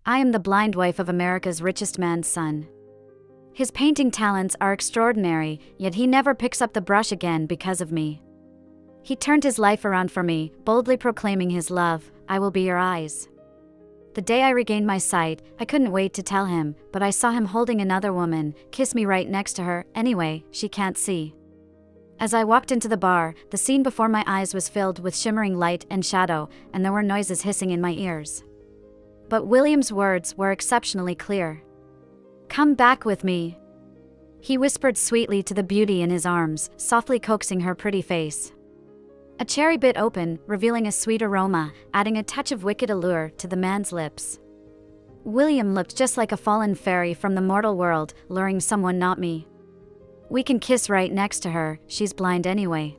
I am the blind wife of America's richest man's son. His painting talents are extraordinary, yet he never picks up the brush again because of me. He turned his life around for me, boldly proclaiming his love, "I will be your eyes." The day I regained my sight, I couldn't wait to tell him, but I saw him holding another woman, kiss me right next to her. Anyway, she can't see. As I walked into the bar, the scene before my eyes was filled with shimmering light and shadow, and there were noises hissing in my ears. But William's words were exceptionally clear. "Come back with me," he whispered sweetly to the beauty in his arms, softly coaxing her pretty face. A cherry bit open, revealing a sweet aroma, adding a touch of wicked allure to the man's lips. William looked just like a fallen fairy from the mortal world, luring someone not me. "We can kiss right next to her, she's blind anyway."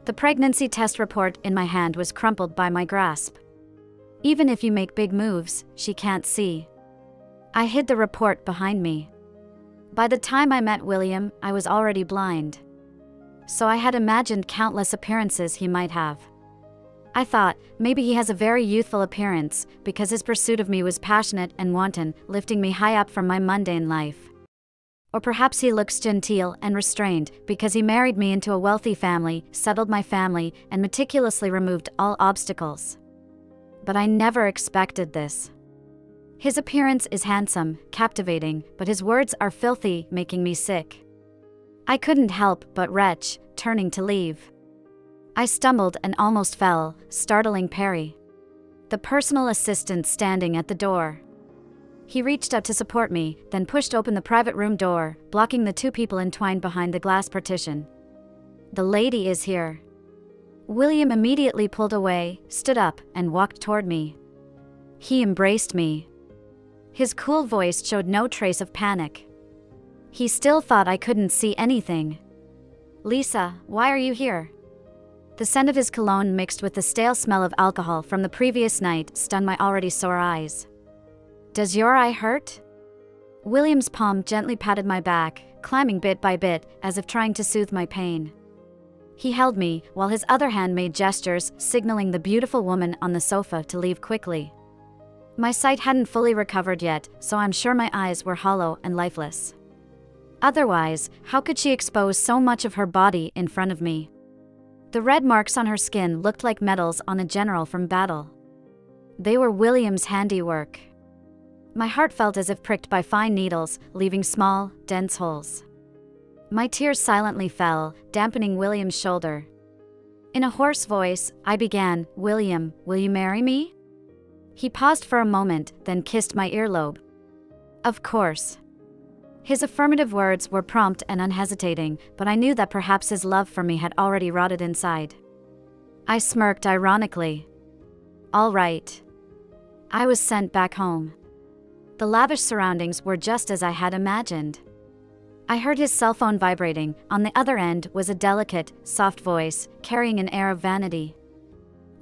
The pregnancy test report in my hand was crumpled by my grasp. "Even if you make big moves, she can't see." I hid the report behind me. By the time I met William, I was already blind. So I had imagined countless appearances he might have. I thought, maybe he has a very youthful appearance, because his pursuit of me was passionate and wanton, lifting me high up from my mundane life. Or perhaps he looks genteel and restrained, because he married me into a wealthy family, settled my family, and meticulously removed all obstacles. But I never expected this. His appearance is handsome, captivating, but his words are filthy, making me sick. I couldn't help but retch, turning to leave. I stumbled and almost fell, startling Perry, the personal assistant standing at the door. He reached up to support me, then pushed open the private room door, blocking the two people entwined behind the glass partition. "The lady is here." William immediately pulled away, stood up, and walked toward me. He embraced me. His cool voice showed no trace of panic. He still thought I couldn't see anything. "Lisa, why are you here?" The scent of his cologne mixed with the stale smell of alcohol from the previous night stunned my already sore eyes. "Does your eye hurt?" William's palm gently patted my back, climbing bit by bit, as if trying to soothe my pain. He held me, while his other hand made gestures, signaling the beautiful woman on the sofa to leave quickly. My sight hadn't fully recovered yet, so I'm sure my eyes were hollow and lifeless. Otherwise, how could she expose so much of her body in front of me? The red marks on her skin looked like medals on a general from battle. They were William's handiwork. My heart felt as if pricked by fine needles, leaving small, dense holes. My tears silently fell, dampening William's shoulder. In a hoarse voice, I began, "William, will you marry me?" He paused for a moment, then kissed my earlobe. "Of course." His affirmative words were prompt and unhesitating, but I knew that perhaps his love for me had already rotted inside. I smirked ironically. "All right." I was sent back home. The lavish surroundings were just as I had imagined. I heard his cell phone vibrating. On the other end was a delicate, soft voice, carrying an air of vanity.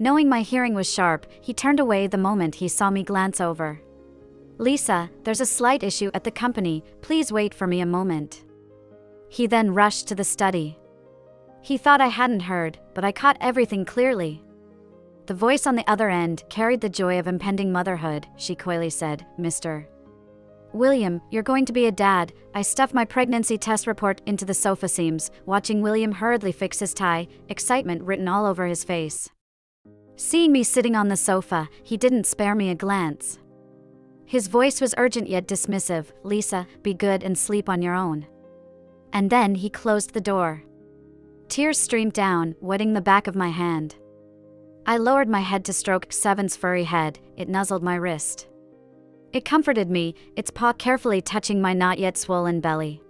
Knowing my hearing was sharp, he turned away the moment he saw me glance over. "Lisa, there's a slight issue at the company, please wait for me a moment." He then rushed to the study. He thought I hadn't heard, but I caught everything clearly. The voice on the other end carried the joy of impending motherhood. She coyly said, "Mr. William, you're going to be a dad." I stuffed my pregnancy test report into the sofa seams, watching William hurriedly fix his tie, excitement written all over his face. Seeing me sitting on the sofa, he didn't spare me a glance. His voice was urgent yet dismissive. "Lisa, be good and sleep on your own." And then he closed the door. Tears streamed down, wetting the back of my hand. I lowered my head to stroke Seven's furry head. It nuzzled my wrist. It comforted me, its paw carefully touching my not yet swollen belly.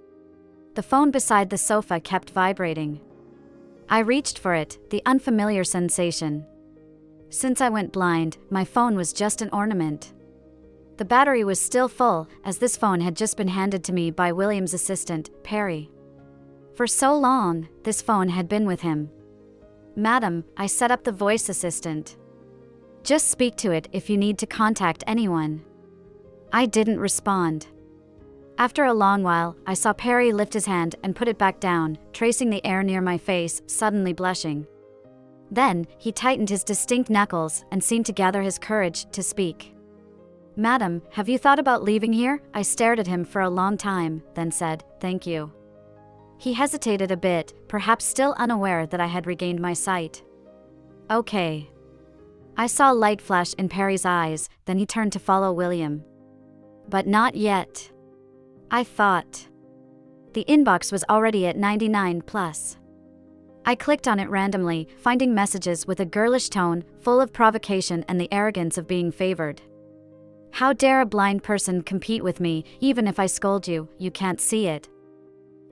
The phone beside the sofa kept vibrating. I reached for it, the unfamiliar sensation. Since I went blind, my phone was just an ornament. The battery was still full, as this phone had just been handed to me by William's assistant, Perry. For so long, this phone had been with him. "Madam," I set up the voice assistant. "Just speak to it if you need to contact anyone." I didn't respond. After a long while, I saw Perry lift his hand and put it back down, tracing the air near my face, suddenly blushing. Then, he tightened his distinct knuckles and seemed to gather his courage to speak. Madam, have you thought about leaving here? I stared at him for a long time, then said, thank you. He hesitated a bit, perhaps still unaware that I had regained my sight. Okay. I saw light flash in Perry's eyes, then he turned to follow William. But not yet. I thought. The inbox was already at 99 plus. I clicked on it randomly, finding messages with a girlish tone, full of provocation and the arrogance of being favored. How dare a blind person compete with me? Even if I scold you, you can't see it.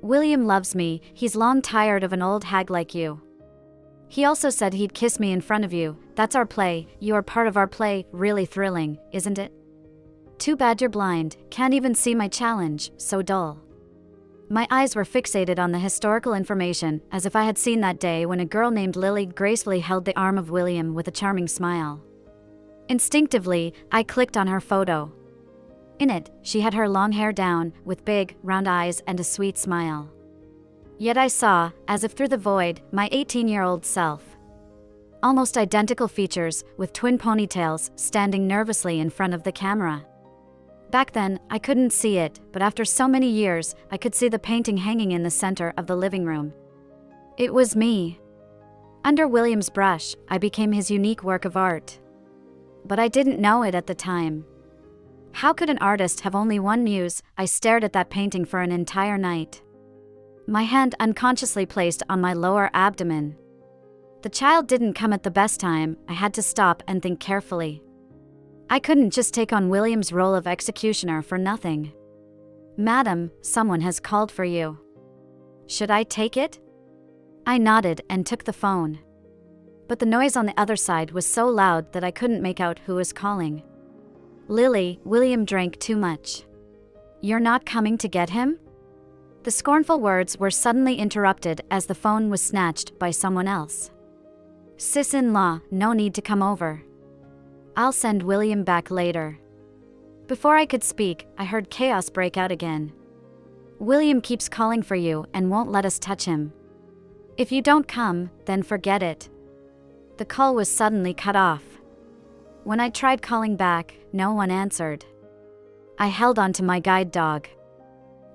William loves me, he's long tired of an old hag like you. He also said he'd kiss me in front of you. That's our play, you are part of our play, really thrilling, isn't it? Too bad you're blind, can't even see my challenge, so dull. My eyes were fixated on the historical information, as if I had seen that day when a girl named Lily gracefully held the arm of William with a charming smile. Instinctively, I clicked on her photo. In it, she had her long hair down, with big, round eyes and a sweet smile. Yet I saw, as if through the void, my 18-year-old self. Almost identical features, with twin ponytails, standing nervously in front of the camera. Back then, I couldn't see it, but after so many years, I could see the painting hanging in the center of the living room. It was me. Under William's brush, I became his unique work of art. But I didn't know it at the time. How could an artist have only one muse? I stared at that painting for an entire night. My hand unconsciously placed on my lower abdomen. The child didn't come at the best time, I had to stop and think carefully. I couldn't just take on William's role of executioner for nothing. Madam, someone has called for you. Should I take it? I nodded and took the phone. But the noise on the other side was so loud that I couldn't make out who was calling. Lily, William drank too much. You're not coming to get him? The scornful words were suddenly interrupted as the phone was snatched by someone else. Sis-in-law, no need to come over. I'll send William back later. Before I could speak, I heard chaos break out again. William keeps calling for you and won't let us touch him. If you don't come, then forget it. The call was suddenly cut off. When I tried calling back, no one answered. I held on to my guide dog.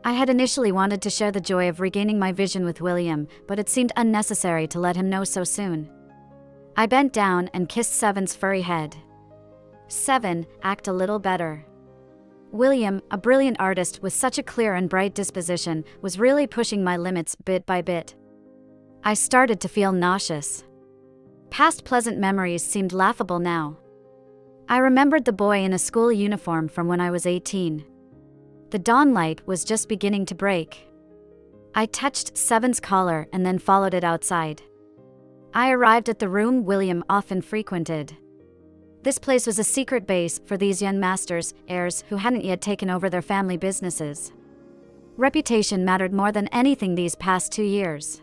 I had initially wanted to share the joy of regaining my vision with William, but it seemed unnecessary to let him know so soon. I bent down and kissed Seven's furry head. Seven, act a little better. William, a brilliant artist with such a clear and bright disposition, was really pushing my limits bit by bit. I started to feel nauseous. Past pleasant memories seemed laughable now. I remembered the boy in a school uniform from when I was 18. The dawn light was just beginning to break. I touched Seven's collar and then followed it outside. I arrived at the room William often frequented. This place was a secret base for these young masters, heirs who hadn't yet taken over their family businesses. Reputation mattered more than anything these past 2 years.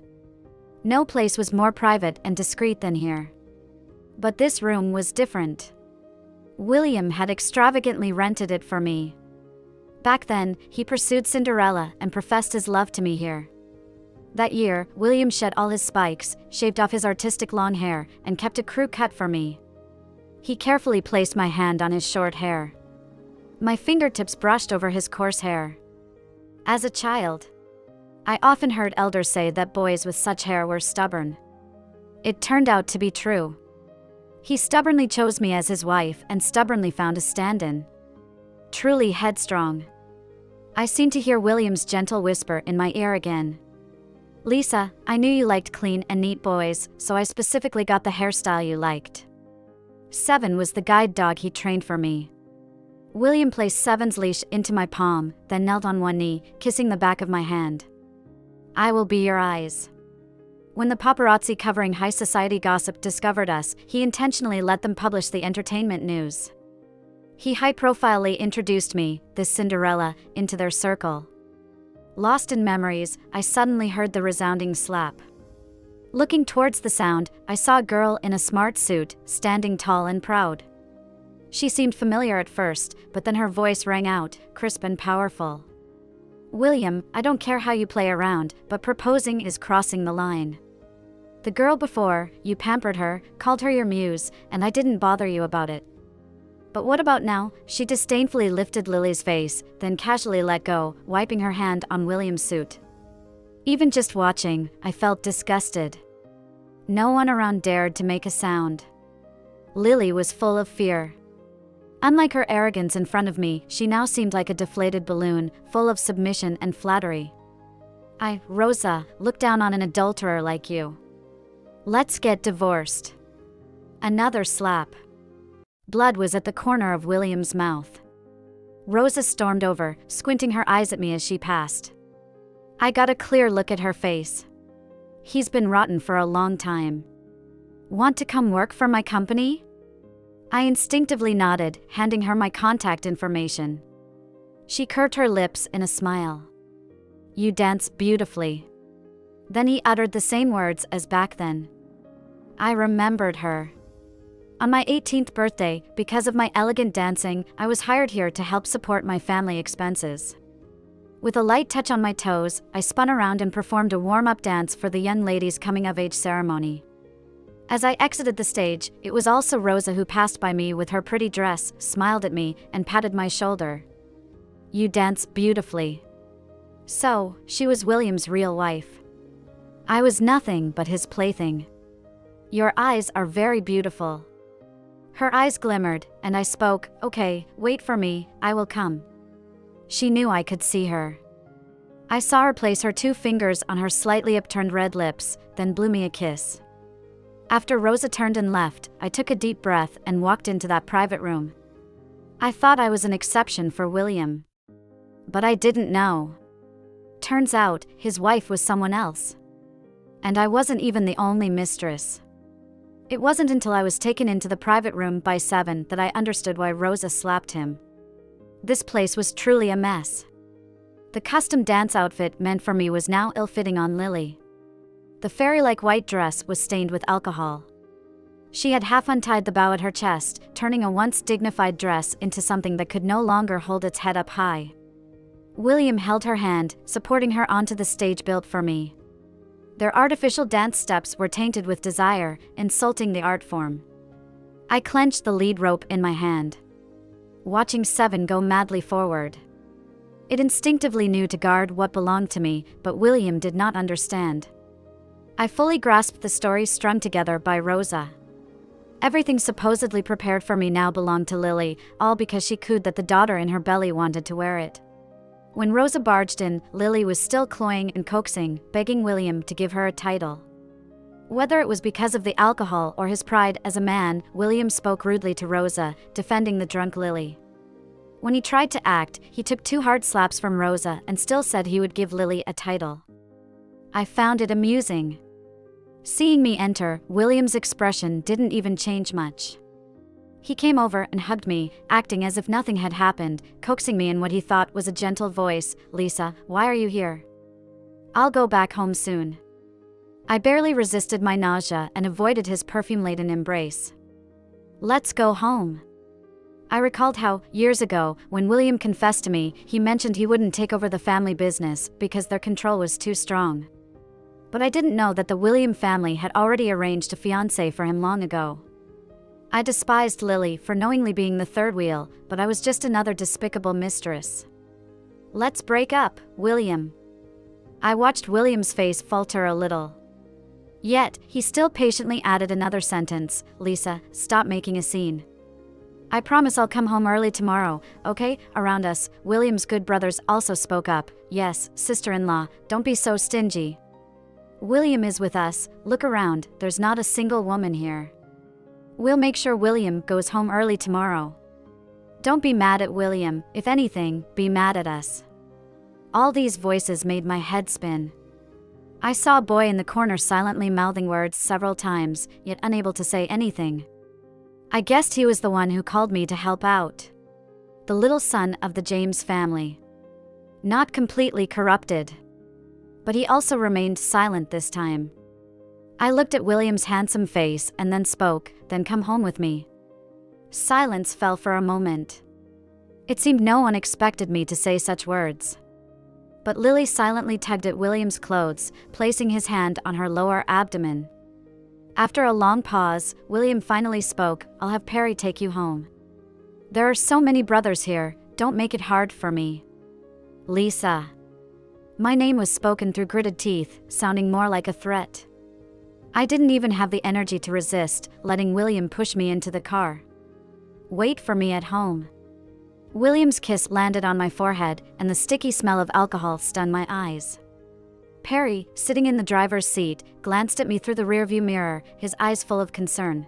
No place was more private and discreet than here. But this room was different. William had extravagantly rented it for me. Back then, he pursued Cinderella and professed his love to me here. That year, William shed all his spikes, shaved off his artistic long hair, and kept a crew cut for me. He carefully placed my hand on his short hair. My fingertips brushed over his coarse hair. As a child, I often heard elders say that boys with such hair were stubborn. It turned out to be true. He stubbornly chose me as his wife and stubbornly found a stand-in. Truly headstrong. I seemed to hear William's gentle whisper in my ear again. Lisa, I knew you liked clean and neat boys, so I specifically got the hairstyle you liked. Seven was the guide dog he trained for me. William placed Seven's leash into my palm, then knelt on one knee, kissing the back of my hand. I will be your eyes. When the paparazzi covering high society gossip discovered us, he intentionally let them publish the entertainment news. He high-profilely introduced me, this Cinderella, into their circle. Lost in memories, I suddenly heard the resounding slap. Looking towards the sound, I saw a girl in a smart suit, standing tall and proud. She seemed familiar at first, but then her voice rang out, crisp and powerful. William, I don't care how you play around, but proposing is crossing the line. The girl before, you pampered her, called her your muse, and I didn't bother you about it. But what about now? She disdainfully lifted Lily's face, then casually let go, wiping her hand on William's suit. Even just watching, I felt disgusted. No one around dared to make a sound. Lily was full of fear. Unlike her arrogance in front of me, she now seemed like a deflated balloon, full of submission and flattery. Rosa, look down on an adulterer like you. Let's get divorced. Another slap. Blood was at the corner of William's mouth. Rosa stormed over, squinting her eyes at me as she passed. I got a clear look at her face. He's been rotten for a long time. Want to come work for my company? I instinctively nodded, handing her my contact information. She curved her lips in a smile. You dance beautifully. Then he uttered the same words as back then. I remembered her. On my 18th birthday, because of my elegant dancing, I was hired here to help support my family expenses. With a light touch on my toes, I spun around and performed a warm-up dance for the young lady's coming-of-age ceremony. As I exited the stage, it was also Rosa who passed by me with her pretty dress, smiled at me, and patted my shoulder. You dance beautifully. So, she was William's real wife. I was nothing but his plaything. Your eyes are very beautiful. Her eyes glimmered, and I spoke, okay, wait for me, I will come. She knew I could see her. I saw her place her 2 fingers on her slightly upturned red lips, then blew me a kiss. After Rosa turned and left, I took a deep breath and walked into that private room. I thought I was an exception for William. But I didn't know. Turns out, his wife was someone else. And I wasn't even the only mistress. It wasn't until I was taken into the private room by 7 that I understood why Rosa slapped him. This place was truly a mess. The custom dance outfit meant for me was now ill-fitting on Lily. The fairy-like white dress was stained with alcohol. She had half untied the bow at her chest, turning a once dignified dress into something that could no longer hold its head up high. William held her hand, supporting her onto the stage built for me. Their artificial dance steps were tainted with desire, insulting the art form. I clenched the lead rope in my hand, watching 7 go madly forward. It instinctively knew to guard what belonged to me, but William did not understand. I fully grasped the story strung together by Rosa. Everything supposedly prepared for me now belonged to Lily, all because she cooed that the daughter in her belly wanted to wear it. When Rosa barged in, Lily was still cloying and coaxing, begging William to give her a title. Whether it was because of the alcohol or his pride as a man, William spoke rudely to Rosa, defending the drunk Lily. When he tried to act, he took 2 hard slaps from Rosa and still said he would give Lily a title. I found it amusing. Seeing me enter, William's expression didn't even change much. He came over and hugged me, acting as if nothing had happened, coaxing me in what he thought was a gentle voice. Lisa, why are you here? I'll go back home soon. I barely resisted my nausea and avoided his perfume-laden embrace. Let's go home. I recalled how, years ago, when William confessed to me, he mentioned he wouldn't take over the family business because their control was too strong. But I didn't know that the William family had already arranged a fiancé for him long ago. I despised Lily for knowingly being the third wheel, but I was just another despicable mistress. Let's break up, William. I watched William's face falter a little. Yet, he still patiently added another sentence. Lisa, stop making a scene. I promise I'll come home early tomorrow, okay? Around us, William's good brothers also spoke up. Yes, sister-in-law, don't be so stingy. William is with us, look around, there's not a single woman here. We'll make sure William goes home early tomorrow. Don't be mad at William, if anything, be mad at us. All these voices made my head spin. I saw a boy in the corner silently mouthing words several times, yet unable to say anything. I guessed he was the one who called me to help out. The little son of the James family. Not completely corrupted. But he also remained silent this time. I looked at William's handsome face and then spoke, then come home with me. Silence fell for a moment. It seemed no one expected me to say such words. But Lily silently tugged at William's clothes, placing his hand on her lower abdomen. After a long pause, William finally spoke, I'll have Perry take you home. There are so many brothers here, don't make it hard for me. Lisa. My name was spoken through gritted teeth, sounding more like a threat. I didn't even have the energy to resist, letting William push me into the car. Wait for me at home. William's kiss landed on my forehead, and the sticky smell of alcohol stunned my eyes. Perry, sitting in the driver's seat, glanced at me through the rearview mirror, his eyes full of concern.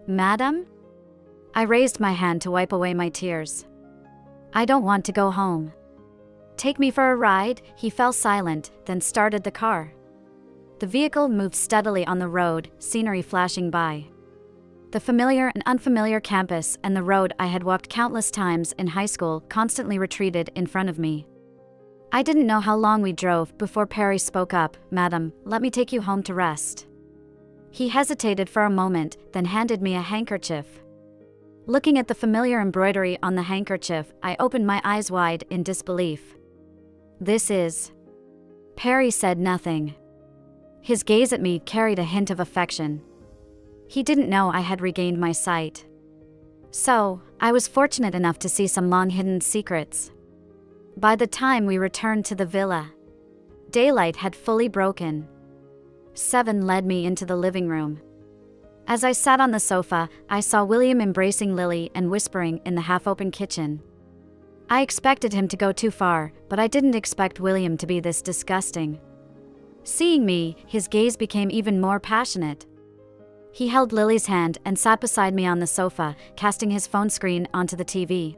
Madam? I raised my hand to wipe away my tears. I don't want to go home. Take me for a ride. He fell silent, then started the car. The vehicle moved steadily on the road, scenery flashing by. The familiar and unfamiliar campus and the road I had walked countless times in high school constantly retreated in front of me. I didn't know how long we drove before Perry spoke up. Madam, let me take you home to rest. He hesitated for a moment, then handed me a handkerchief. Looking at the familiar embroidery on the handkerchief, I opened my eyes wide in disbelief. This is... Perry said nothing. His gaze at me carried a hint of affection. He didn't know I had regained my sight. So, I was fortunate enough to see some long-hidden secrets. By the time we returned to the villa, daylight had fully broken. 7 led me into the living room. As I sat on the sofa, I saw William embracing Lily and whispering in the half-open kitchen. I expected him to go too far, but I didn't expect William to be this disgusting. Seeing me, his gaze became even more passionate. He held Lily's hand and sat beside me on the sofa, casting his phone screen onto the TV.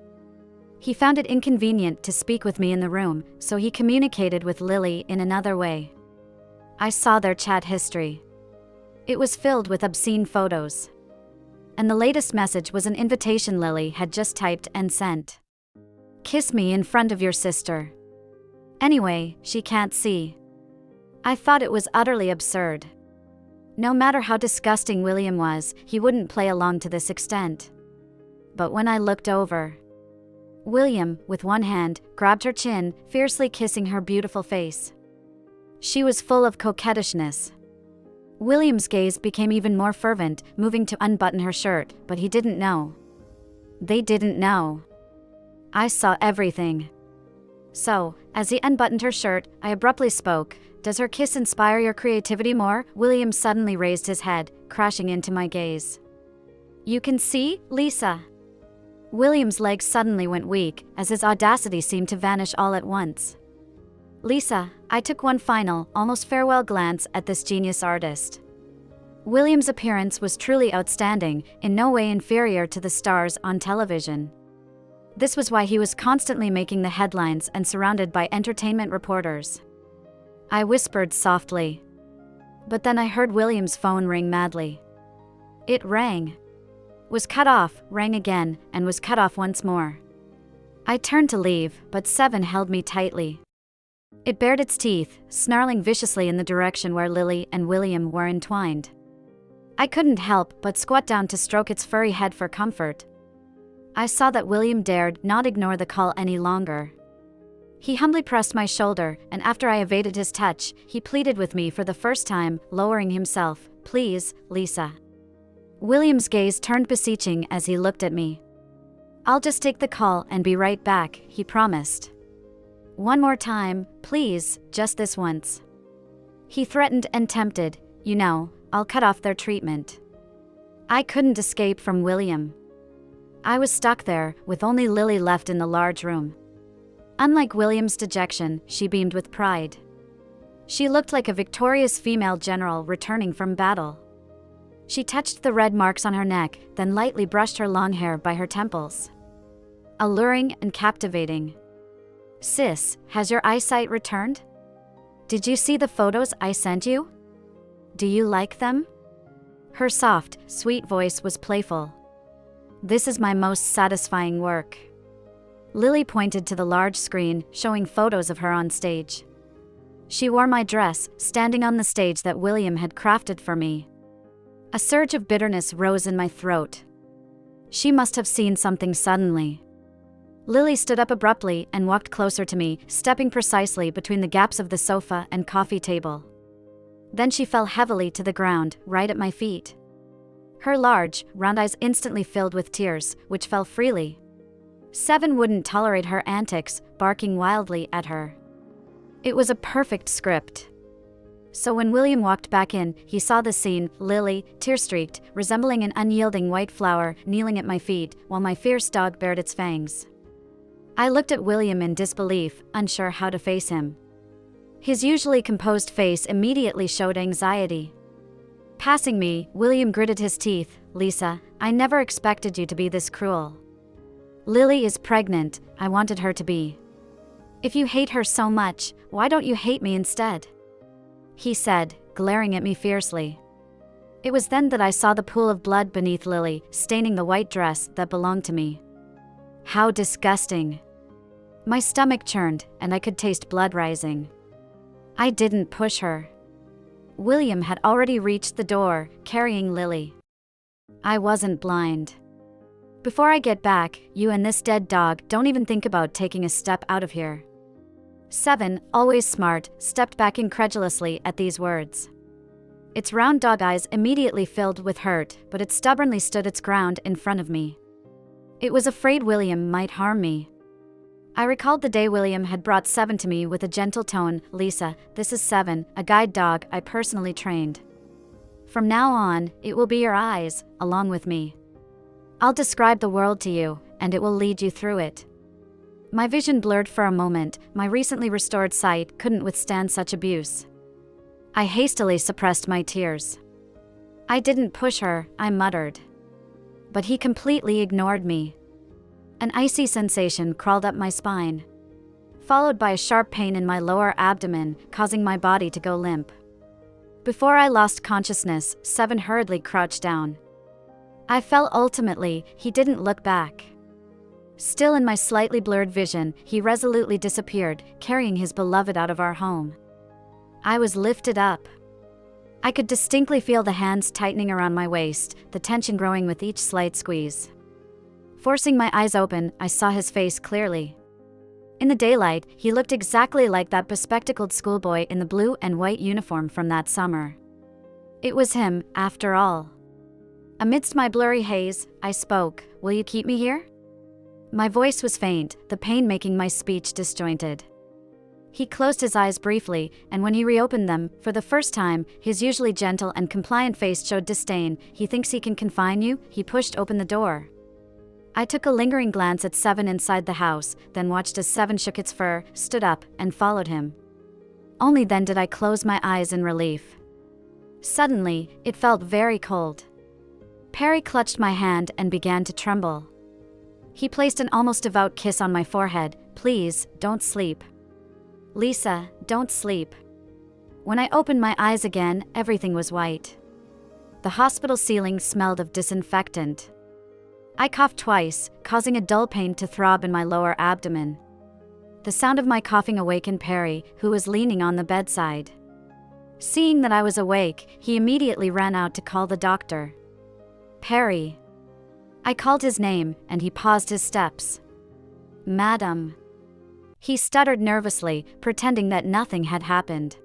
He found it inconvenient to speak with me in the room, so he communicated with Lily in another way. I saw their chat history. It was filled with obscene photos. And the latest message was an invitation Lily had just typed and sent. Kiss me in front of your sister. Anyway, she can't see. I thought it was utterly absurd. No matter how disgusting William was, he wouldn't play along to this extent. But when I looked over, William, with one hand, grabbed her chin, fiercely kissing her beautiful face. She was full of coquettishness. William's gaze became even more fervent, moving to unbutton her shirt, but he didn't know. They didn't know. I saw everything. So, as he unbuttoned her shirt, I abruptly spoke. Does her kiss inspire your creativity more? William suddenly raised his head, crashing into my gaze. You can see, Lisa. William's legs suddenly went weak, as his audacity seemed to vanish all at once. Lisa, I took one final, almost farewell glance at this genius artist. William's appearance was truly outstanding, in no way inferior to the stars on television. This was why he was constantly making the headlines and surrounded by entertainment reporters. I whispered softly. But then I heard William's phone ring madly. It rang. Was cut off, rang again, and was cut off once more. I turned to leave, but 7 held me tightly. It bared its teeth, snarling viciously in the direction where Lily and William were entwined. I couldn't help but squat down to stroke its furry head for comfort. I saw that William dared not ignore the call any longer. He humbly pressed my shoulder, and after I evaded his touch, he pleaded with me for the first time, lowering himself. Please, Lisa. William's gaze turned beseeching as he looked at me. I'll just take the call and be right back, he promised. One more time, please, just this once. He threatened and tempted. You know, I'll cut off their treatment. I couldn't escape from William. I was stuck there, with only Lily left in the large room. Unlike William's dejection, she beamed with pride. She looked like a victorious female general returning from battle. She touched the red marks on her neck, then lightly brushed her long hair by her temples. Alluring and captivating. Sis, has your eyesight returned? Did you see the photos I sent you? Do you like them? Her soft, sweet voice was playful. This is my most satisfying work. Lily pointed to the large screen, showing photos of her on stage. She wore my dress, standing on the stage that William had crafted for me. A surge of bitterness rose in my throat. She must have seen something suddenly. Lily stood up abruptly and walked closer to me, stepping precisely between the gaps of the sofa and coffee table. Then she fell heavily to the ground, right at my feet. Her large, round eyes instantly filled with tears, which fell freely. Seven wouldn't tolerate her antics, barking wildly at her. It was a perfect script. So when William walked back in, he saw the scene, Lily, tear-streaked, resembling an unyielding white flower, kneeling at my feet, while my fierce dog bared its fangs. I looked at William in disbelief, unsure how to face him. His usually composed face immediately showed anxiety. Passing me, William gritted his teeth. "Lisa, I never expected you to be this cruel. Lily is pregnant, I wanted her to be. If you hate her so much, why don't you hate me instead?" he said, glaring at me fiercely. It was then that I saw the pool of blood beneath Lily, staining the white dress that belonged to me. How disgusting. My stomach churned, and I could taste blood rising. I didn't push her. William had already reached the door, carrying Lily. I wasn't blind. "Before I get back, you and this dead dog don't even think about taking a step out of here." Seven, always smart, stepped back incredulously at these words. Its round dog eyes immediately filled with hurt, but it stubbornly stood its ground in front of me. It was afraid William might harm me. I recalled the day William had brought Seven to me with a gentle tone. "Lisa, this is Seven, a guide dog I personally trained. From now on, it will be your eyes, along with me. I'll describe the world to you, and it will lead you through it." My vision blurred for a moment. My recently restored sight couldn't withstand such abuse. I hastily suppressed my tears. "I didn't push her," I muttered. But he completely ignored me. An icy sensation crawled up my spine, followed by a sharp pain in my lower abdomen, causing my body to go limp. Before I lost consciousness, Seven hurriedly crouched down. I fell ultimately. He didn't look back. Still in my slightly blurred vision, he resolutely disappeared, carrying his beloved out of our home. I was lifted up. I could distinctly feel the hands tightening around my waist, the tension growing with each slight squeeze. Forcing my eyes open, I saw his face clearly. In the daylight, he looked exactly like that bespectacled schoolboy in the blue and white uniform from that summer. It was him, after all. Amidst my blurry haze, I spoke. "Will you keep me here?" My voice was faint, the pain making my speech disjointed. He closed his eyes briefly, and when he reopened them, for the first time, his usually gentle and compliant face showed disdain. "He thinks he can confine you?" He pushed open the door. I took a lingering glance at Seven inside the house, then watched as Seven shook its fur, stood up, and followed him. Only then did I close my eyes in relief. Suddenly, it felt very cold. Perry clutched my hand and began to tremble. He placed an almost devout kiss on my forehead. "Please, don't sleep. Lisa, don't sleep." When I opened my eyes again, everything was white. The hospital ceiling smelled of disinfectant. I coughed twice, causing a dull pain to throb in my lower abdomen. The sound of my coughing awakened Perry, who was leaning on the bedside. Seeing that I was awake, he immediately ran out to call the doctor. "Perry." I called his name, and he paused his steps. "Madam." He stuttered nervously, pretending that nothing had happened.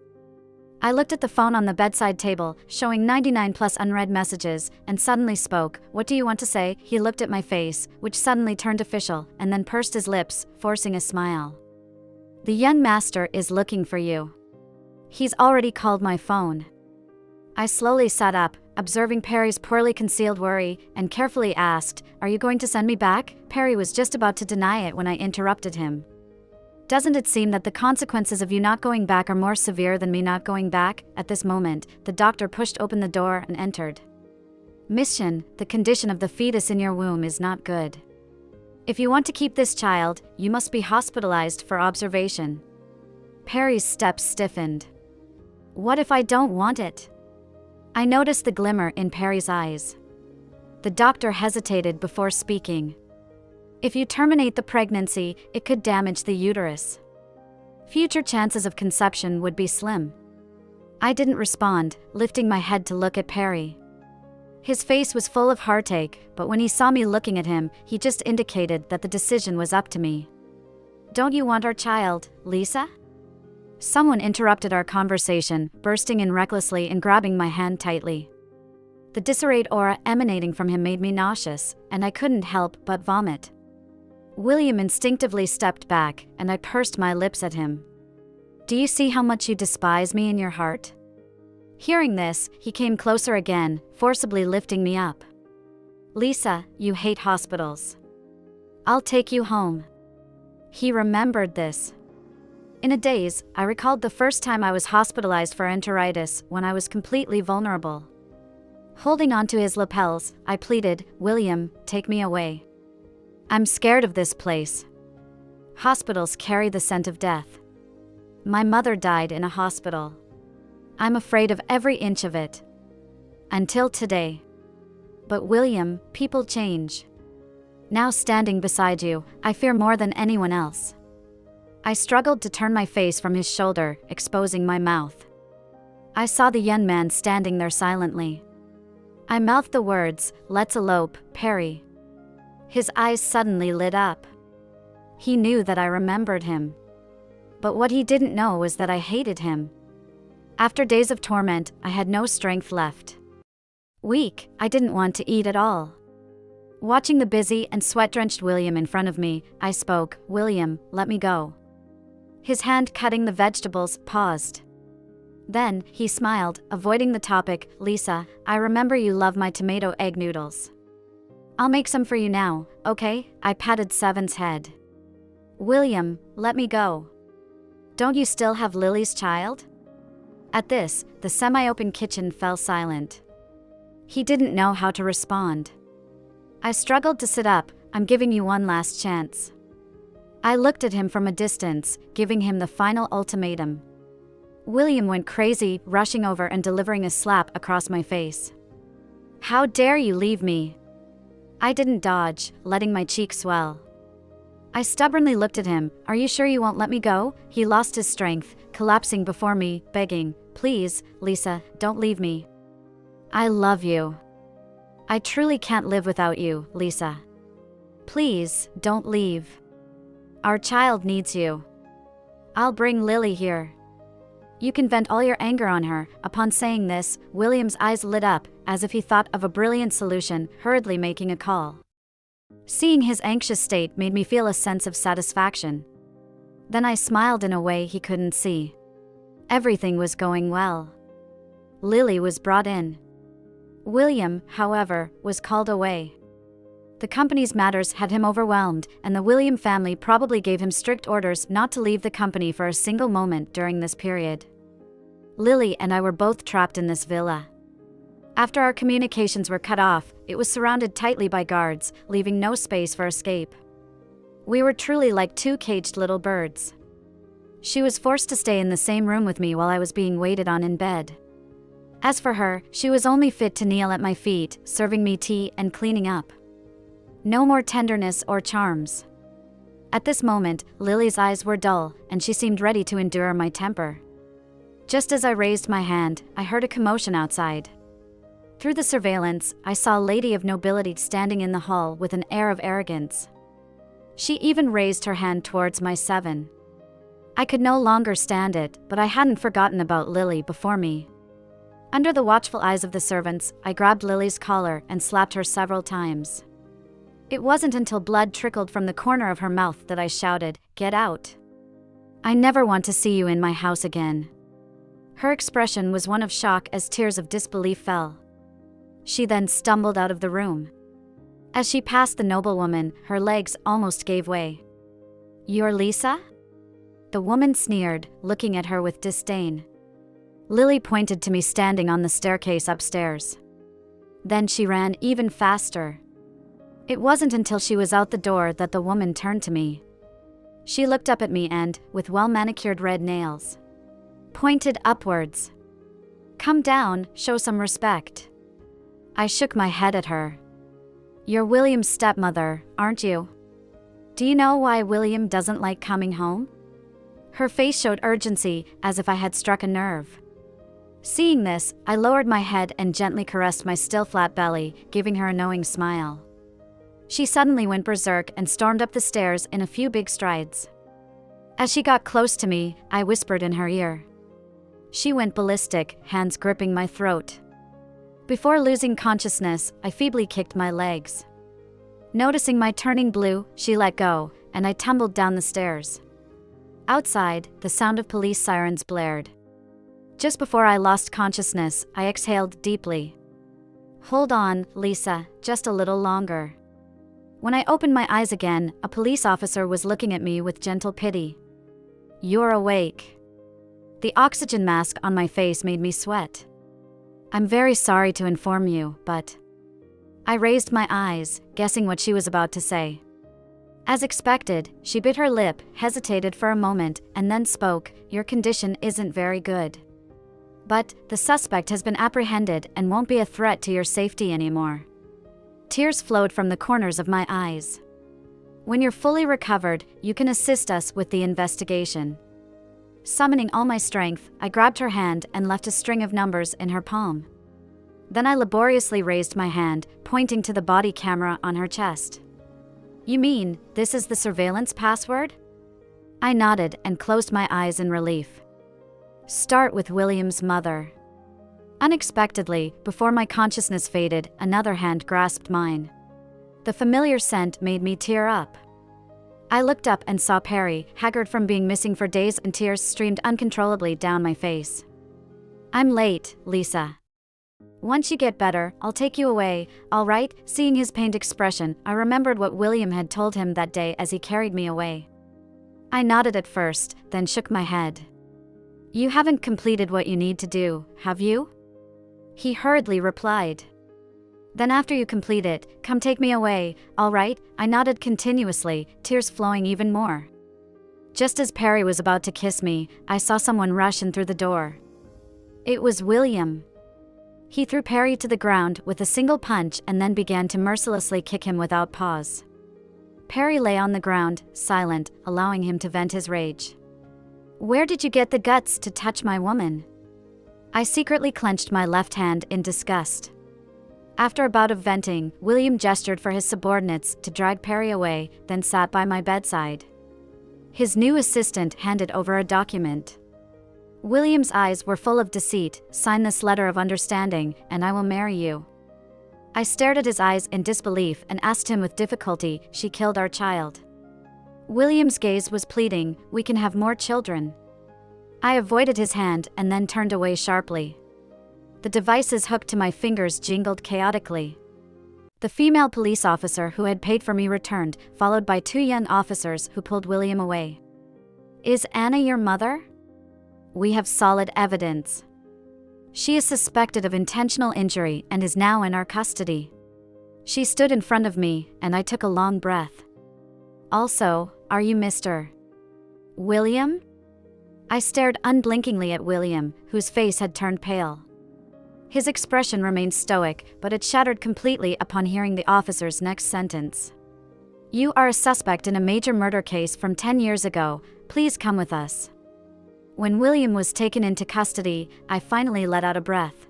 I looked at the phone on the bedside table, showing 99 plus unread messages, and suddenly spoke. "What do you want to say?" He looked at my face, which suddenly turned official, and then pursed his lips, forcing a smile. "The young master is looking for you. He's already called my phone." I slowly sat up, observing Perry's poorly concealed worry, and carefully asked, "Are you going to send me back?" Perry was just about to deny it when I interrupted him. "Doesn't it seem that the consequences of you not going back are more severe than me not going back?" At this moment, the doctor pushed open the door and entered. "Mission, the condition of the fetus in your womb is not good. If you want to keep this child, you must be hospitalized for observation." Perry's steps stiffened. "What if I don't want it?" I noticed the glimmer in Perry's eyes. The doctor hesitated before speaking. "If you terminate the pregnancy, it could damage the uterus. Future chances of conception would be slim." I didn't respond, lifting my head to look at Perry. His face was full of heartache, but when he saw me looking at him, he just indicated that the decision was up to me. "Don't you want our child, Lisa?" Someone interrupted our conversation, bursting in recklessly and grabbing my hand tightly. The disarrayed aura emanating from him made me nauseous, and I couldn't help but vomit. William instinctively stepped back, and I pursed my lips at him. Do you see how much you despise me in your heart? Hearing this, he came closer again, forcibly lifting me up. Lisa, you hate hospitals. I'll take you home. He remembered this. In a daze, I recalled the first time I was hospitalized for enteritis when I was completely vulnerable. Holding onto his lapels, I pleaded, William, take me away. I'm scared of this place. Hospitals carry the scent of death. My mother died in a hospital. I'm afraid of every inch of it. Until today. But William, people change. Now standing beside you, I fear more than anyone else. I struggled to turn my face from his shoulder, exposing my mouth. I saw the young man standing there silently. I mouthed the words, let's elope, Perry. His eyes suddenly lit up. He knew that I remembered him. But what he didn't know was that I hated him. After days of torment, I had no strength left. Weak, I didn't want to eat at all. Watching the busy and sweat-drenched William in front of me, I spoke, William, let me go. His hand cutting the vegetables paused. Then, he smiled, avoiding the topic, Lisa, I remember you love my tomato egg noodles. I'll make some for you now, okay? I patted Seven's head. William, let me go. Don't you still have Lily's child? At this, the semi-open kitchen fell silent. He didn't know how to respond. I struggled to sit up, I'm giving you one last chance. I looked at him from a distance, giving him the final ultimatum. William went crazy, rushing over and delivering a slap across my face. How dare you leave me? I didn't dodge, letting my cheek swell. I stubbornly looked at him, are you sure you won't let me go? He lost his strength, collapsing before me, begging, please, Lisa, don't leave me. I love you. I truly can't live without you, Lisa. Please, don't leave. Our child needs you. I'll bring Lily here. You can vent all your anger on her. Upon saying this, William's eyes lit up, as if he thought of a brilliant solution, hurriedly making a call. Seeing his anxious state made me feel a sense of satisfaction. Then I smiled in a way he couldn't see. Everything was going well. Lily was brought in. William, however, was called away. The company's matters had him overwhelmed, and the William family probably gave him strict orders not to leave the company for a single moment during this period. Lily and I were both trapped in this villa. After our communications were cut off, it was surrounded tightly by guards, leaving no space for escape. We were truly like two caged little birds. She was forced to stay in the same room with me while I was being waited on in bed. As for her, she was only fit to kneel at my feet, serving me tea and cleaning up. No more tenderness or charms. At this moment, Lily's eyes were dull, and she seemed ready to endure my temper. Just as I raised my hand, I heard a commotion outside. Through the surveillance, I saw a lady of nobility standing in the hall with an air of arrogance. She even raised her hand towards my Seven. I could no longer stand it, but I hadn't forgotten about Lily before me. Under the watchful eyes of the servants, I grabbed Lily's collar and slapped her several times. It wasn't until blood trickled from the corner of her mouth that I shouted, "Get out! I never want to see you in my house again." Her expression was one of shock as tears of disbelief fell. She then stumbled out of the room. As she passed the noblewoman, her legs almost gave way. "You're Lisa?" The woman sneered, looking at her with disdain. Lily pointed to me standing on the staircase upstairs. Then she ran even faster. It wasn't until she was out the door that the woman turned to me. She looked up at me and, with well-manicured red nails, pointed upwards. "Come down, show some respect." I shook my head at her. "You're William's stepmother, aren't you? Do you know why William doesn't like coming home?" Her face showed urgency, as if I had struck a nerve. Seeing this, I lowered my head and gently caressed my still flat belly, giving her a knowing smile. She suddenly went berserk and stormed up the stairs in a few big strides. As she got close to me, I whispered in her ear. She went ballistic, hands gripping my throat. Before losing consciousness, I feebly kicked my legs. Noticing my turning blue, she let go, and I tumbled down the stairs. Outside, the sound of police sirens blared. Just before I lost consciousness, I exhaled deeply. Hold on, Lisa, just a little longer. When I opened my eyes again, a police officer was looking at me with gentle pity. You're awake. The oxygen mask on my face made me sweat. I'm very sorry to inform you, but... I raised my eyes, guessing what she was about to say. As expected, she bit her lip, hesitated for a moment, and then spoke, Your condition isn't very good. But, the suspect has been apprehended and won't be a threat to your safety anymore. Tears flowed from the corners of my eyes. When you're fully recovered, you can assist us with the investigation. Summoning all my strength, I grabbed her hand and left a string of numbers in her palm. Then I laboriously raised my hand, pointing to the body camera on her chest. You mean, this is the surveillance password? I nodded and closed my eyes in relief. Start with William's mother. Unexpectedly, before my consciousness faded, another hand grasped mine. The familiar scent made me tear up. I looked up and saw Perry, haggard from being missing for days, and tears streamed uncontrollably down my face. I'm late, Lisa. Once you get better, I'll take you away, all right? Seeing his pained expression, I remembered what William had told him that day as he carried me away. I nodded at first, then shook my head. You haven't completed what you need to do, have you? He hurriedly replied. Then after you complete it, come take me away, all right? I nodded continuously, tears flowing even more. Just as Perry was about to kiss me, I saw someone rush in through the door. It was William. He threw Perry to the ground with a single punch and then began to mercilessly kick him without pause. Perry lay on the ground, silent, allowing him to vent his rage. Where did you get the guts to touch my woman? I secretly clenched my left hand in disgust. After a bout of venting, William gestured for his subordinates to drag Perry away, then sat by my bedside. His new assistant handed over a document. William's eyes were full of deceit. Sign this letter of understanding, and I will marry you. I stared at his eyes in disbelief and asked him with difficulty, She killed our child. William's gaze was pleading, We can have more children. I avoided his hand and then turned away sharply. The devices hooked to my fingers jingled chaotically. The female police officer who had paid for me returned, followed by 2 young officers who pulled William away. Is Anna your mother? We have solid evidence. She is suspected of intentional injury and is now in our custody. She stood in front of me, and I took a long breath. Also, are you Mr. William? I stared unblinkingly at William, whose face had turned pale. His expression remained stoic, but it shattered completely upon hearing the officer's next sentence. You are a suspect in a major murder case from 10 years ago. Please come with us. When William was taken into custody, I finally let out a breath.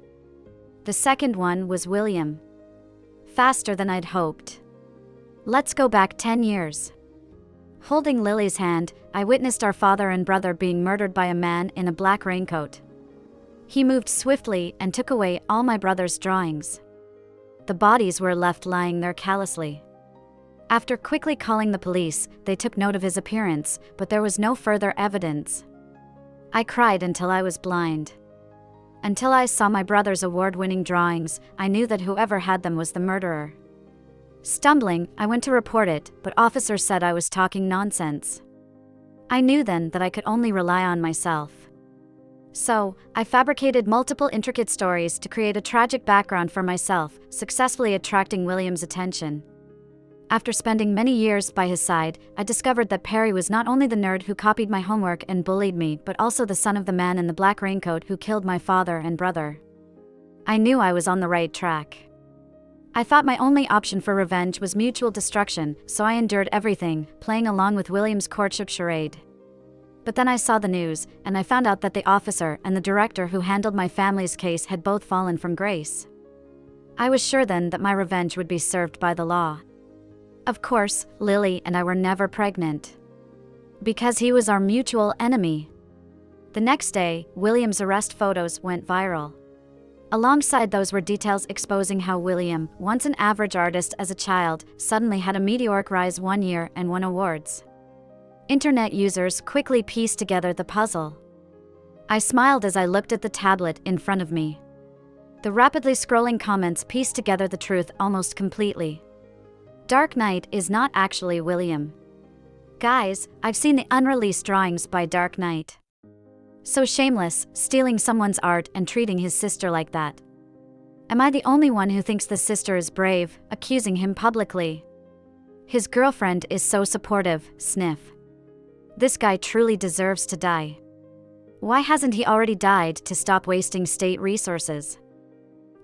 The second one was William. Faster than I'd hoped. Let's go back 10 years. Holding Lily's hand, I witnessed our father and brother being murdered by a man in a black raincoat. He moved swiftly and took away all my brother's drawings. The bodies were left lying there callously. After quickly calling the police, they took note of his appearance, but there was no further evidence. I cried until I was blind. Until I saw my brother's award-winning drawings, I knew that whoever had them was the murderer. Stumbling, I went to report it, but officers said I was talking nonsense. I knew then that I could only rely on myself. So, I fabricated multiple intricate stories to create a tragic background for myself, successfully attracting William's attention. After spending many years by his side, I discovered that Perry was not only the nerd who copied my homework and bullied me, but also the son of the man in the black raincoat who killed my father and brother. I knew I was on the right track. I thought my only option for revenge was mutual destruction, so I endured everything, playing along with William's courtship charade. But then I saw the news, and I found out that the officer and the director who handled my family's case had both fallen from grace. I was sure then that my revenge would be served by the law. Of course, Lily and I were never pregnant. Because he was our mutual enemy. The next day, William's arrest photos went viral. Alongside those were details exposing how William, once an average artist as a child, suddenly had a meteoric rise one year and won awards. Internet users quickly pieced together the puzzle. I smiled as I looked at the tablet in front of me. The rapidly scrolling comments pieced together the truth almost completely. Dark Knight is not actually William. Guys, I've seen the unreleased drawings by Dark Knight. So shameless, stealing someone's art and treating his sister like that. Am I the only one who thinks the sister is brave, accusing him publicly? His girlfriend is so supportive, sniff. This guy truly deserves to die. Why hasn't he already died to stop wasting state resources?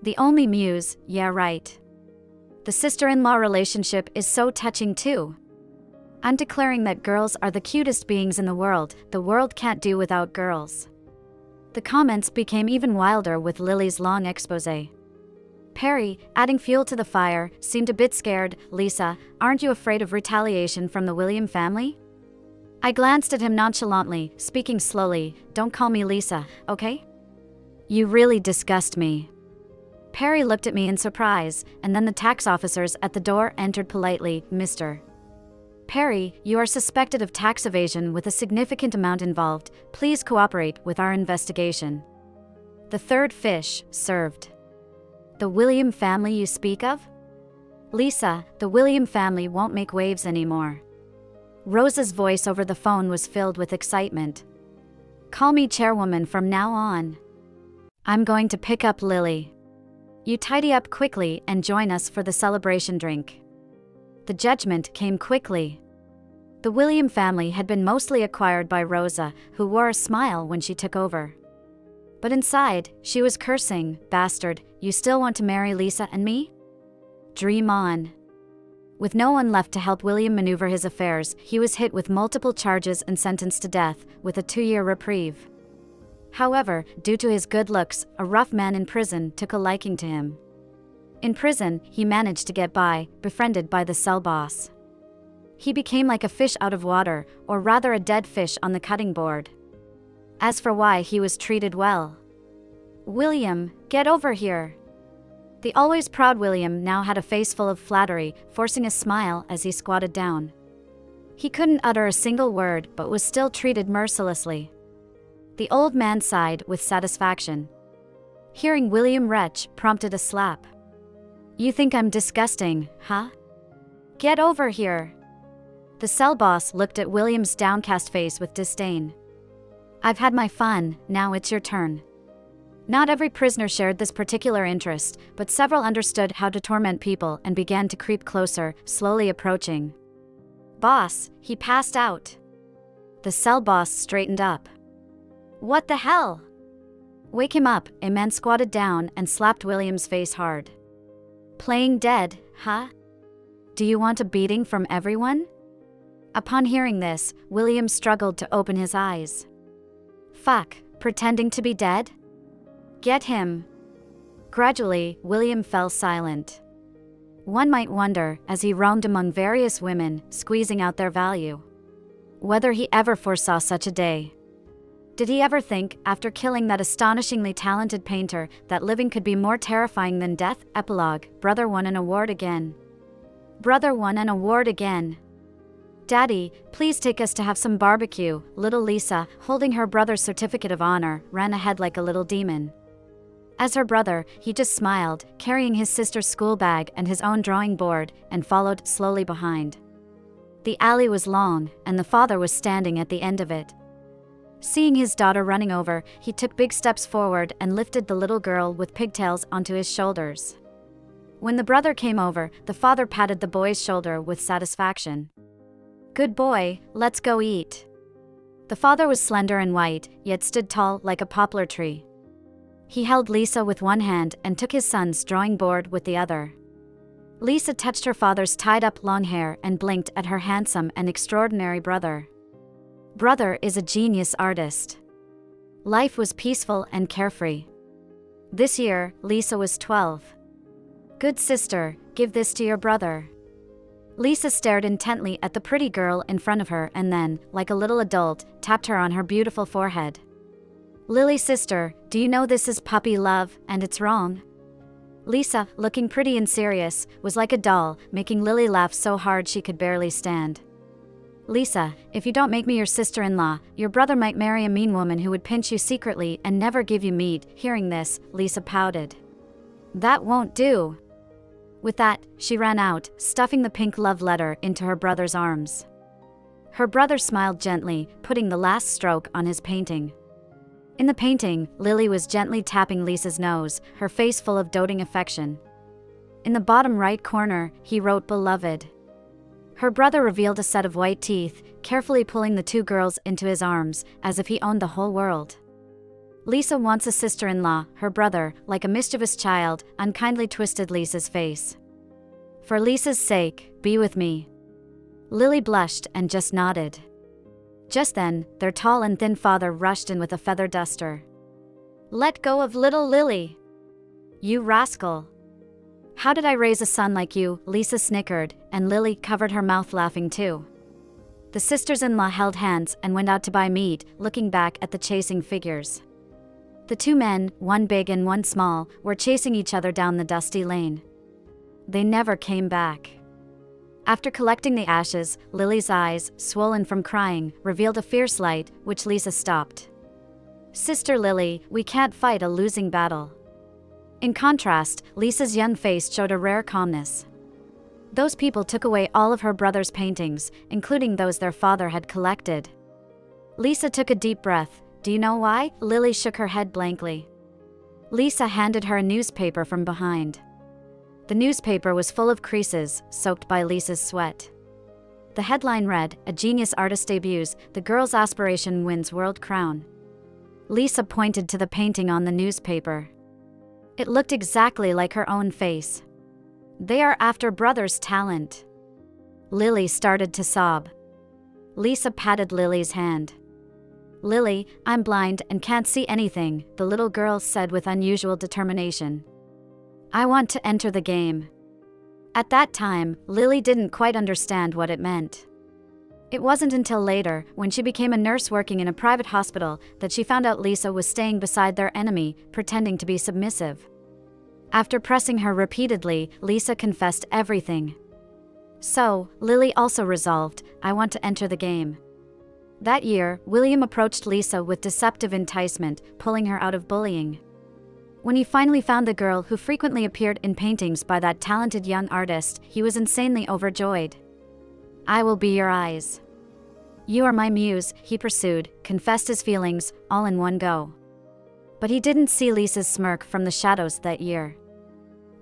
The only muse, yeah right. The sister-in-law relationship is so touching too. I'm declaring that girls are the cutest beings in the world can't do without girls. The comments became even wilder with Lily's long exposé. Perry, adding fuel to the fire, seemed a bit scared. Lisa, aren't you afraid of retaliation from the William family? I glanced at him nonchalantly, speaking slowly. Don't call me Lisa, okay? You really disgust me. Perry looked at me in surprise, and then the tax officers at the door entered politely. Mr. Perry, you are suspected of tax evasion with a significant amount involved. Please cooperate with our investigation. The third fish, served. The William family you speak of? Lisa, the William family won't make waves anymore. Rosa's voice over the phone was filled with excitement. Call me chairwoman from now on. I'm going to pick up Lily. You tidy up quickly and join us for the celebration drink. The judgment came quickly. The William family had been mostly acquired by Rosa, who wore a smile when she took over. But inside, she was cursing. Bastard, you still want to marry Lisa and me? Dream on. With no one left to help William maneuver his affairs, he was hit with multiple charges and sentenced to death, with a 2-year reprieve. However, due to his good looks, a rough man in prison took a liking to him. In prison, he managed to get by, befriended by the cell boss. He became like a fish out of water, or rather a dead fish on the cutting board. As for why he was treated well. William, get over here. The always proud William now had a face full of flattery, forcing a smile as he squatted down. He couldn't utter a single word, but was still treated mercilessly. The old man sighed with satisfaction. Hearing William retch prompted a slap. You think I'm disgusting, huh? Get over here. The cell boss looked at William's downcast face with disdain. I've had my fun, now it's your turn. Not every prisoner shared this particular interest, but several understood how to torment people and began to creep closer, slowly approaching. Boss, he passed out. The cell boss straightened up. What the hell? Wake him up, a man squatted down and slapped William's face hard. Playing dead, huh? Do you want a beating from everyone? Upon hearing this, William struggled to open his eyes. Fuck, pretending to be dead? Get him. Gradually, William fell silent. One might wonder, as he roamed among various women, squeezing out their value, whether he ever foresaw such a day. Did he ever think, after killing that astonishingly talented painter, that living could be more terrifying than death? Epilogue, Brother won an award again. Brother won an award again. Daddy, please take us to have some barbecue. Little Lisa, holding her brother's certificate of honor, ran ahead like a little demon. As her brother, he just smiled, carrying his sister's school bag and his own drawing board, and followed slowly behind. The alley was long, and the father was standing at the end of it. Seeing his daughter running over, he took big steps forward and lifted the little girl with pigtails onto his shoulders. When the brother came over, the father patted the boy's shoulder with satisfaction. Good boy, let's go eat. The father was slender and white, yet stood tall like a poplar tree. He held Lisa with one hand and took his son's drawing board with the other. Lisa touched her father's tied-up long hair and blinked at her handsome and extraordinary brother. Brother is a genius artist. Life was peaceful and carefree. This year, Lisa was 12. Good sister, give this to your brother. Lisa stared intently at the pretty girl in front of her and then, like a little adult, tapped her on her beautiful forehead. Lily sister, do you know this is puppy love, and it's wrong? Lisa, looking pretty and serious, was like a doll, making Lily laugh so hard she could barely stand. Lisa, if you don't make me your sister-in-law, your brother might marry a mean woman who would pinch you secretly and never give you meat. Hearing this, Lisa pouted. That won't do. With that, she ran out, stuffing the pink love letter into her brother's arms. Her brother smiled gently, putting the last stroke on his painting. In the painting, Lily was gently tapping Lisa's nose, her face full of doting affection. In the bottom right corner, he wrote beloved. Her brother revealed a set of white teeth, carefully pulling the two girls into his arms, as if he owned the whole world. Lisa wants a sister-in-law, her brother, like a mischievous child, unkindly twisted Lisa's face. For Lisa's sake, be with me. Lily blushed and just nodded. Just then, their tall and thin father rushed in with a feather duster. Let go of little Lily! You rascal! How did I raise a son like you? Lisa snickered, and Lily covered her mouth laughing too. The sisters-in-law held hands and went out to buy meat, looking back at the chasing figures. The two men, one big and one small, were chasing each other down the dusty lane. They never came back. After collecting the ashes, Lily's eyes, swollen from crying, revealed a fierce light, which Lisa stopped. Sister Lily, we can't fight a losing battle. In contrast, Lisa's young face showed a rare calmness. Those people took away all of her brother's paintings, including those their father had collected. Lisa took a deep breath. Do you know why? Lily shook her head blankly. Lisa handed her a newspaper from behind. The newspaper was full of creases, soaked by Lisa's sweat. The headline read, A Genius Artist Debuts, The Girl's Aspiration Wins World Crown. Lisa pointed to the painting on the newspaper. It looked exactly like her own face. They are after brother's talent. Lily started to sob. Lisa patted Lily's hand. Lily, I'm blind and can't see anything, the little girl said with unusual determination. I want to enter the game. At that time, Lily didn't quite understand what it meant. It wasn't until later, when she became a nurse working in a private hospital, that she found out Lisa was staying beside their enemy, pretending to be submissive. After pressing her repeatedly, Lisa confessed everything. So, Lily also resolved, I want to enter the game. That year, William approached Lisa with deceptive enticement, pulling her out of bullying. When he finally found the girl who frequently appeared in paintings by that talented young artist, he was insanely overjoyed. I will be your eyes. You are my muse, he pursued, confessed his feelings, all in one go. But he didn't see Lisa's smirk from the shadows that year.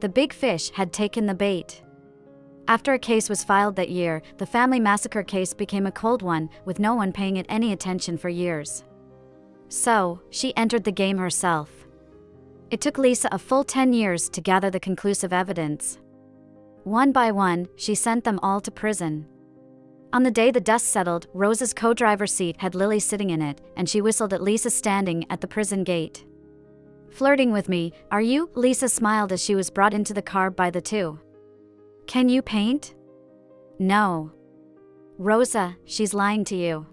The big fish had taken the bait. After a case was filed that year, the family massacre case became a cold one, with no one paying it any attention for years. So, she entered the game herself. It took Lisa a full 10 years to gather the conclusive evidence. One by one, she sent them all to prison. On the day the dust settled, Rose's co-driver's seat had Lily sitting in it, and she whistled at Lisa standing at the prison gate. Flirting with me, are you? Lisa smiled as she was brought into the car by the two. Can you paint? No. Rosa, she's lying to you.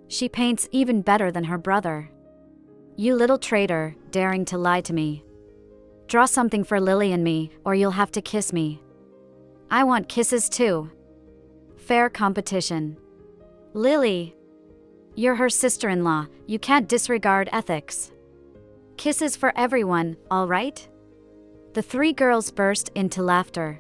She paints even better than her brother. You little traitor, daring to lie to me. Draw something for Lily and me, or you'll have to kiss me. I want kisses too. Fair competition. Lily. You're her sister-in-law, you can't disregard ethics. Kisses for everyone, all right? The three girls burst into laughter.